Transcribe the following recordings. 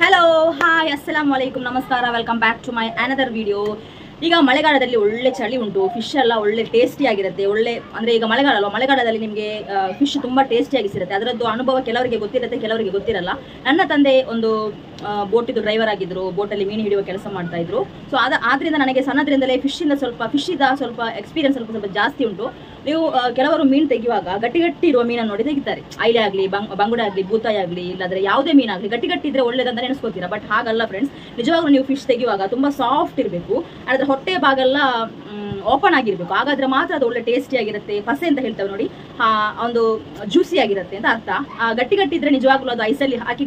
Hello hi ಅಸ್ಸಲಾಮು ಅಲೈಕುಂ ನಮಸ್ಕಾರ welcome back to my another video. ಈಗ ಮಳೆಗಾಲದಲ್ಲಿ ಒಳ್ಳೆ ಚಳಿ ಉಂಟು, ಫಿಶ್ ಎಲ್ಲ ಒಳ್ಳೆ ಟೇಸ್ಟಿ ಆಗಿರುತ್ತೆ. ಒಳ್ಳೆ ಅಂದರೆ ಈಗ ಮಳೆಗಾಲ ಅಲ್ವಾ, ಮಳೆಗಾಲದಲ್ಲಿ ನಿಮಗೆ ಫಿಶ್ ತುಂಬ ಟೇಸ್ಟಿಯಾಗಿ ಸಿಗುತ್ತೆ. ಅದರದ್ದು ಅನುಭವ ಕೆಲವರಿಗೆ ಗೊತ್ತಿರುತ್ತೆ, ಕೆಲವರಿಗೆ ಗೊತ್ತಿರಲ್ಲ. ನನ್ನ ತಂದೆ ಒಂದು ಬೋಟಿದ್ದು ಡ್ರೈವರ್ ಆಗಿದ್ರು, ಬೋಟಲ್ಲಿ ಮೀನು ಹಿಡಿಯುವ ಕೆಲಸ ಮಾಡ್ತಾ ಇದ್ರು. ಸೊ ಆದ್ರಿಂದ ನನಗೆ ಸಣ್ಣದ್ರಿಂದಲೇ ಫಿಶ್ಶಿಂದ ಸ್ವಲ್ಪ ಎಕ್ಸ್ಪೀರಿಯನ್ಸ್ ಸ್ವಲ್ಪ ಜಾಸ್ತಿ ಉಂಟು. ನೀವು ಕೆಲವರು ಮೀನು ತೆಗೆಯುವಾಗ ಗಟ್ಟಿ ಇರುವ ಮೀನನ್ನು ನೋಡಿ ತೆಗಿತಾರೆ. ಐಲೆ ಆಗಲಿ, ಬಂಗುಡೆ ಆಗಲಿ, ಬೂತಾಯಿ ಆಗಲಿ, ಇಲ್ಲಾಂದ್ರೆ ಯಾವುದೇ ಮೀನಾಗಲಿ ಗಟ್ಟಿ ಇದ್ರೆ ಒಳ್ಳೇದಂತ ನೆನೆಸ್ಕೋತೀರಾ. ಬಟ್ ಹಾಗಲ್ಲ ಫ್ರೆಂಡ್ಸ್, ನಿಜವಾಗ್ಲೂ ನೀವು ಫಿಶ್ ತೆಗೆಯುವಾಗ ತುಂಬ ಸಾಫ್ಟ್ ಇರಬೇಕು. ಅದರ ಹೊಟ್ಟೆ ಭಾಗೆಲ್ಲ ಓಪನ್ ಆಗಿರ್ಬೇಕು, ಹಾಗಾದ್ರೆ ಮಾತ್ರ ಅದು ಒಳ್ಳೆ ಟೇಸ್ಟಿ ಆಗಿರುತ್ತೆ. ಪಸೆ ಅಂತ ಹೇಳ್ತೇವೆ ನೋಡಿ, ಒಂದು ಜ್ಯೂಸಿ ಆಗಿರುತ್ತೆ ಅಂತ ಅರ್ಥ. ಗಟ್ಟಿ ಇದ್ರೆ ನಿಜವಾಗ್ಲೂ ಅದು ಐಸಲ್ಲಿ ಹಾಕಿ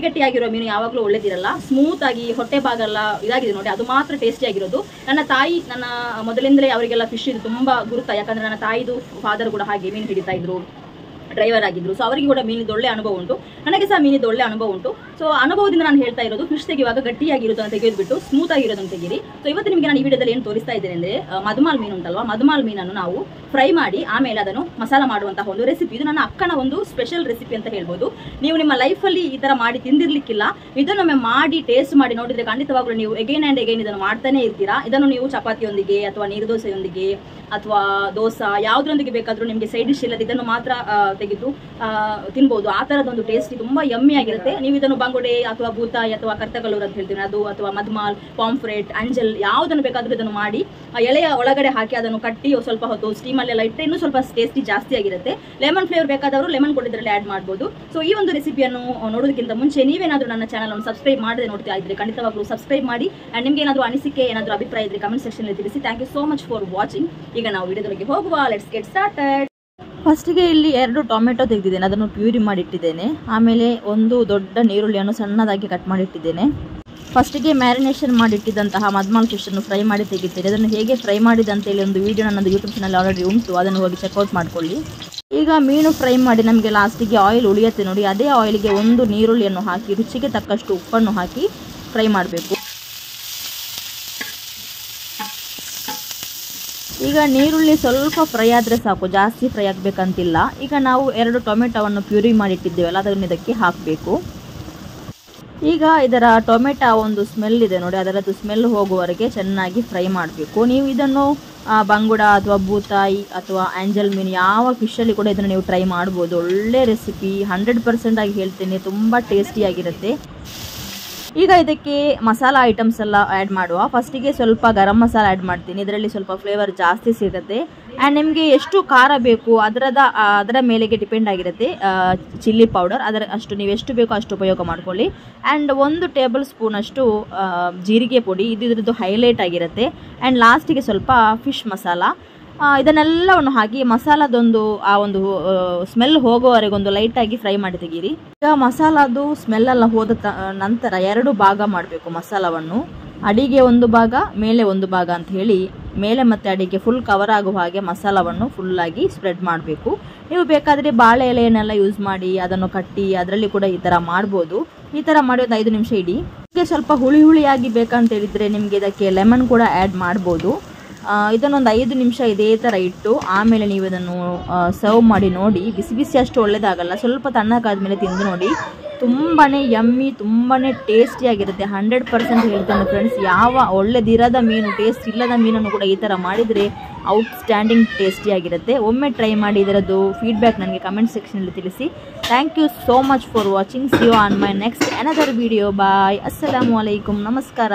ಗಟ್ಟಿ ಆಗಿರೋ ಮೀನು ಯಾವಾಗಲೂ ಒಳ್ಳೇದಿರಲ್ಲ. ಸ್ಮೂತ್ ಆಗಿ ಹೊಟ್ಟೆ ಭಾಗೆಲ್ಲ ಇದಾಗಿದೆ ನೋಡಿ, ಅದು ಮಾತ್ರ ಟೇಸ್ಟಿ ಆಗಿರೋದು. ನನ್ನ ಮೊದಲಿಂದಲೇ ಅವರಿಗೆಲ್ಲ ಫಿಶ್ ಇದು ತುಂಬಾ ಗುರುತ, ಯಾಕಂದ್ರೆ ನನ್ನ ತಾಯಿದು ಫಾದರ್ ಕೂಡ ಹಾಗೆ ಮೀನು ಹಿಡಿತಾ ಇದ್ರು, ಡ್ರೈವರ್ ಆಗಿದ್ರು. ಸೊ ಅವರಿಗೆ ಕೂಡ ಮೀನಿದ್ದು ಒಳ್ಳೆ ಅನುಭವ ಉಂಟು, ನನಗೆ ಸಹ ಮೀನಿದ್ದು ಒಳ್ಳೆ ಅನುಭವ ಉಂಟು. ಸೊ ಅನುಭವದಿಂದ ನಾನು ಹೇಳ್ತಾ ಇರೋದು, ಫಿಶ್ ತೆಗೆಯುವಾಗ ಗಟ್ಟಿಯಾಗಿರೋದನ್ನು ತೆಗೆದುಬಿಟ್ಟು ಸ್ಮೂತ್ ಆಗಿರೋದನ್ನು ತೆಗೀರಿ. ಸೊ ಇವತ್ತು ನಿಮಗೆ ನಾನು ಈ ವಿಡಿಯೋದಲ್ಲಿ ಏನು ತೋರಿಸ್ತಾ ಇದ್ದೇನೆ ಅಂದರೆ, ಮಧುಮಾಲ್ ಮೀನು ಉಂಟಲ್ವಾ, ಮಧುಮಾಲ್ ಮೀನನ್ನು ನಾವು ಫ್ರೈ ಮಾಡಿ ಆಮೇಲೆ ಅದನ್ನು ಮಸಾಲ ಮಾಡುವಂತಹ ಒಂದು ರೆಸಿಪಿ. ಇದು ನನ್ನ ಅಕ್ಕನ ಒಂದು ಸ್ಪೆಷಲ್ ರೆಸಿಪಿ ಅಂತ ಹೇಳ್ಬೋದು. ನೀವು ನಿಮ್ಮ ಲೈಫಲ್ಲಿ ಈ ಥರ ಮಾಡಿ ತಿಂದಿರ್ಲಿಕ್ಕಿಲ್ಲ, ಇದನ್ನೊಮ್ಮೆ ಮಾಡಿ ಟೇಸ್ಟ್ ಮಾಡಿ ನೋಡಿದ್ರೆ ಖಂಡಿತವಾಗ್ಲೂ ನೀವು ಎಗೈನ್ ಆ್ಯಂಡ್ ಎಗೈನ್ ಇದನ್ನು ಮಾಡ್ತಾನೆ ಇರ್ತೀರಾ. ಇದನ್ನು ನೀವು ಚಪಾತಿಯೊಂದಿಗೆ ಅಥವಾ ನೀರು ದೋಸೆಯೊಂದಿಗೆ ಅಥವಾ ದೋಸೆ ಯಾವುದರೊಂದಿಗೆ ಬೇಕಾದರೂ ನಿಮಗೆ ಸೈಡ್ ಡಿಶ್ ಇಲ್ಲದೆ ಇದನ್ನು ಮಾತ್ರ ತೆಗೆದು ತಿನ್ಬೋದು. ಆ ಥರದೊಂದು ಟೇಸ್ಟಿ ತುಂಬ ಯಮ್ಮಿ ಆಗಿರುತ್ತೆ. ನೀವು ಇದನ್ನು ಬಂಗುಡೆ ಅಥವಾ ಬೂತಾಯಿ ಅಥವಾ ಕರ್ತಕಲ್ಲೂರು ಅಂತ ಹೇಳ್ತೀನಿ ಅದು, ಅಥವಾ ಮಧುಮಾಲ್, ಪಾಂಫ್ರೆಟ್, ಅಂಜಲ್ ಯಾವುದನ್ನು ಬೇಕಾದರೂ ಇದನ್ನು ಮಾಡಿ ಎಳೆಯ ಒಳಗಡೆ ಹಾಕಿ ಅದನ್ನು ಕಟ್ಟಿ ಸ್ವಲ್ಪ ಹೊತ್ತು ಸ್ಟೀಮಲ್ಲೆಲ್ಲ ಇಟ್ಟರೆ ಇನ್ನೂ ಸ್ವಲ್ಪ ಟೇಸ್ಟಿ ಜಾಸ್ತಿ ಆಗಿರುತ್ತೆ. ಲೆಮನ್ ಫ್ಲೇವರ್ ಬೇಕಾದವರು ಲೆಮನ್ ಕೂಡ ಇದರಲ್ಲಿ ಆ್ಯಡ್ ಮಾಡ್ಬೋದು. ಸೊ ಈ ಒಂದು ರೆಸಿಪಿಯನ್ನು ನೋಡೋದಕ್ಕಿಂತ ಮುಂಚೆ ನೀವೇನಾದರೂ ನನ್ನ ಚಾನಲ್ ಸಬ್ಸ್ಕ್ರೈಬ್ ಮಾಡದೆ ನೋಡ್ತಾ ಇದ್ರೆ ಖಂಡಿತವಾಗ್ಲೂ ಸಬ್ಸ್ಕ್ರೈಬ್ ಮಾಡಿ. ಆ್ಯಂಡ್ ನಿಮಗೆ ಏನಾದರೂ ಅನಿಸಿಕೆ, ಏನಾದರೂ ಅಭಿಪ್ರಾಯ ಇದ್ರೆ ಕಮೆಂಟ್ ಸೆಕ್ಷನಲ್ಲಿ ತಿಳಿಸಿ. Thank you so much for watching. ಈಗ ನಾವು ವಿಡಿಯೋದೊಳಗೆ ಹೋಗುವ, ಲೆಟ್ಸ್ ಗೆಟ್ ಸ್ಟಾರ್ಟೆಡ್. ಫಸ್ಟಿಗೆ ಇಲ್ಲಿ 2 ಟೊಮೆಟೊ ತೆಗೆದಿದ್ದೇನೆ, ಅದನ್ನು ಪ್ಯೂರಿ ಮಾಡಿಟ್ಟಿದ್ದೇನೆ. ಆಮೇಲೆ ಒಂದು ದೊಡ್ಡ ನೀರುಳ್ಳಿಯನ್ನು ಸಣ್ಣದಾಗಿ ಕಟ್ ಮಾಡಿಟ್ಟಿದ್ದೇನೆ. ಫಸ್ಟಿಗೆ ಮ್ಯಾರಿನೇಷನ್ ಮಾಡಿಟ್ಟಿದ್ದಂತಹ ಮಧುಮಾಲ್ ಫಿಶನ್ನು ಫ್ರೈ ಮಾಡಿ ತೆಗಿತೇನೆ. ಅದನ್ನು ಹೇಗೆ ಫ್ರೈ ಮಾಡಿದಂತೇಳಿ ಒಂದು ವಿಡಿಯೋ ನನ್ನದು ಯೂಟ್ಯೂಬ್ ಚಾನಲ್ ಆಲ್ರೆಡಿ ಉಂಟು, ಅದನ್ನು ಹೋಗಿ ಚೆಕ್ಔಟ್ ಮಾಡ್ಕೊಳ್ಳಿ. ಈಗ ಮೀನು ಫ್ರೈ ಮಾಡಿ ನಮಗೆ ಲಾಸ್ಟಿಗೆ ಆಯಿಲ್ ಉಳಿಯುತ್ತೆ ನೋಡಿ, ಅದೇ ಆಯಿಲ್ಗೆ ಒಂದು ನೀರುಳ್ಳಿಯನ್ನು ಹಾಕಿ ರುಚಿಗೆ ತಕ್ಕಷ್ಟು ಉಪ್ಪನ್ನು ಹಾಕಿ ಫ್ರೈ ಮಾಡಬೇಕು. ಈಗ ನೀರುಳ್ಳಿ ಸ್ವಲ್ಪ ಫ್ರೈ ಆದರೆ ಸಾಕು, ಜಾಸ್ತಿ ಫ್ರೈ ಆಗಬೇಕಂತಿಲ್ಲ. ಈಗ ನಾವು 2 ಟೊಮೆಟೊವನ್ನು ಪ್ಯೂರಿ ಮಾಡಿಟ್ಟಿದ್ದೇವಲ್ಲ, ಅದನ್ನು ಇದಕ್ಕೆ ಹಾಕಬೇಕು. ಈಗ ಇದರ ಟೊಮೆಟೊ ಒಂದು ಸ್ಮೆಲ್ ಇದೆ ನೋಡಿ, ಅದರದ್ದು ಸ್ಮೆಲ್ ಹೋಗುವವರೆಗೆ ಚೆನ್ನಾಗಿ ಫ್ರೈ ಮಾಡಬೇಕು. ನೀವು ಇದನ್ನು ಬಂಗುಡ ಅಥವಾ ಬೂತಾಯಿ ಅಥವಾ ಆಂಜಲ್ ಮೀನು ಯಾವ ಫಿಶಲ್ಲಿ ಕೂಡ ಇದನ್ನು ನೀವು ಟ್ರೈ ಮಾಡ್ಬೋದು. ಒಳ್ಳೆ ರೆಸಿಪಿ, 100% ಆಗಿ ಹೇಳ್ತೇನೆ, ತುಂಬ ಟೇಸ್ಟಿಯಾಗಿರುತ್ತೆ. ಈಗ ಇದಕ್ಕೆ ಮಸಾಲ ಐಟಮ್ಸ್ ಎಲ್ಲ ಆ್ಯಡ್ ಮಾಡುವ. ಫಸ್ಟಿಗೆ ಸ್ವಲ್ಪ ಗರಂ ಮಸಾಲ ಆ್ಯಡ್ ಮಾಡ್ತೀನಿ, ಇದರಲ್ಲಿ ಸ್ವಲ್ಪ ಫ್ಲೇವರ್ ಜಾಸ್ತಿ ಸಿಗುತ್ತೆ. ಆ್ಯಂಡ್ ನಿಮಗೆ ಎಷ್ಟು ಖಾರ ಬೇಕು ಅದರ ಮೇಲೆಗೆ ಡಿಪೆಂಡ್ ಆಗಿರುತ್ತೆ. ಚಿಲ್ಲಿ ಪೌಡರ್ ಅಷ್ಟು ನೀವು ಎಷ್ಟು ಬೇಕೋ ಅಷ್ಟು ಉಪಯೋಗ ಮಾಡ್ಕೊಳ್ಳಿ. ಆ್ಯಂಡ್ 1 ಟೇಬಲ್ ಸ್ಪೂನ್ ಅಷ್ಟು ಜೀರಿಗೆ ಪುಡಿ, ಇದ್ರದ್ದು ಹೈಲೈಟ್ ಆಗಿರುತ್ತೆ. ಆ್ಯಂಡ್ ಲಾಸ್ಟಿಗೆ ಸ್ವಲ್ಪ ಫಿಶ್ ಮಸಾಲ, ಇದನ್ನೆಲ್ಲವನ್ನು ಹಾಕಿ ಮಸಾಲದೊಂದು ಒಂದು ಸ್ಮೆಲ್ ಹೋಗೋವರೆಗೆ ಒಂದು ಲೈಟಾಗಿ ಫ್ರೈ ಮಾಡಿ ತೆಗೀರಿ. ಈಗ ಮಸಾಲದು ಸ್ಮೆಲ್ಲೆಲ್ಲ ಹೋದ ನಂತರ 2 ಭಾಗ ಮಾಡಬೇಕು ಮಸಾಲವನ್ನು. ಅಡಿಗೆ 1 ಭಾಗ, ಮೇಲೆ 1 ಭಾಗ ಅಂತ ಹೇಳಿ ಮೇಲೆ ಮತ್ತು ಅಡಿಗೆ ಫುಲ್ ಕವರ್ ಆಗುವ ಹಾಗೆ ಮಸಾಲವನ್ನು ಫುಲ್ಲಾಗಿ ಸ್ಪ್ರೆಡ್ ಮಾಡಬೇಕು. ನೀವು ಬೇಕಾದರೆ ಬಾಳೆ ಎಲೆಯನ್ನೆಲ್ಲ ಯೂಸ್ ಮಾಡಿ ಅದನ್ನು ಕಟ್ಟಿ ಅದರಲ್ಲಿ ಕೂಡ ಈ ಥರ ಮಾಡ್ಬೋದು. ಈ ಥರ ಮಾಡಿ ಒಂದು 5 ನಿಮಿಷ ಇಡಿ. ಈಗ ಸ್ವಲ್ಪ ಹುಳಿಯಾಗಿ ಬೇಕಂತ ಹೇಳಿದರೆ ನಿಮಗೆ ಇದಕ್ಕೆ ಲೆಮನ್ ಕೂಡ ಆ್ಯಡ್ ಮಾಡ್ಬೋದು. ಇದನ್ನೊಂದು 5 ನಿಮಿಷ ಇದೇ ಥರ ಇಟ್ಟು ಆಮೇಲೆ ನೀವು ಇದನ್ನು ಸರ್ವ್ ಮಾಡಿ ನೋಡಿ. ಬಿಸಿ ಅಷ್ಟು ಒಳ್ಳೆಯದಾಗಲ್ಲ, ಸ್ವಲ್ಪ ತಣ್ಣಗಾದ್ಮೇಲೆ ತಿಂದು ನೋಡಿ. ತುಂಬಾ ಯಮ್ಮಿ, ತುಂಬಾ ಟೇಸ್ಟಿಯಾಗಿರುತ್ತೆ. 100% ಹೇಳ್ತೇನೆ ಫ್ರೆಂಡ್ಸ್, ಯಾವ ಒಳ್ಳೆದಿರದ ಮೀನು, ಟೇಸ್ಟ್ ಇಲ್ಲದ ಮೀನನ್ನು ಕೂಡ ಈ ಥರ ಮಾಡಿದರೆ ಔಟ್ಸ್ಟ್ಯಾಂಡಿಂಗ್ ಟೇಸ್ಟಿಯಾಗಿರುತ್ತೆ. ಒಮ್ಮೆ ಟ್ರೈ ಮಾಡಿ ಇದರದ್ದು ಫೀಡ್ಬ್ಯಾಕ್ ನನಗೆ ಕಮೆಂಟ್ ಸೆಕ್ಷನಲ್ಲಿ ತಿಳಿಸಿ. Thank you so much for watching. See you on my next another video. Bye. ಅಸ್ಸಲಾಮು ಅಲೈಕುಂ. ನಮಸ್ಕಾರ.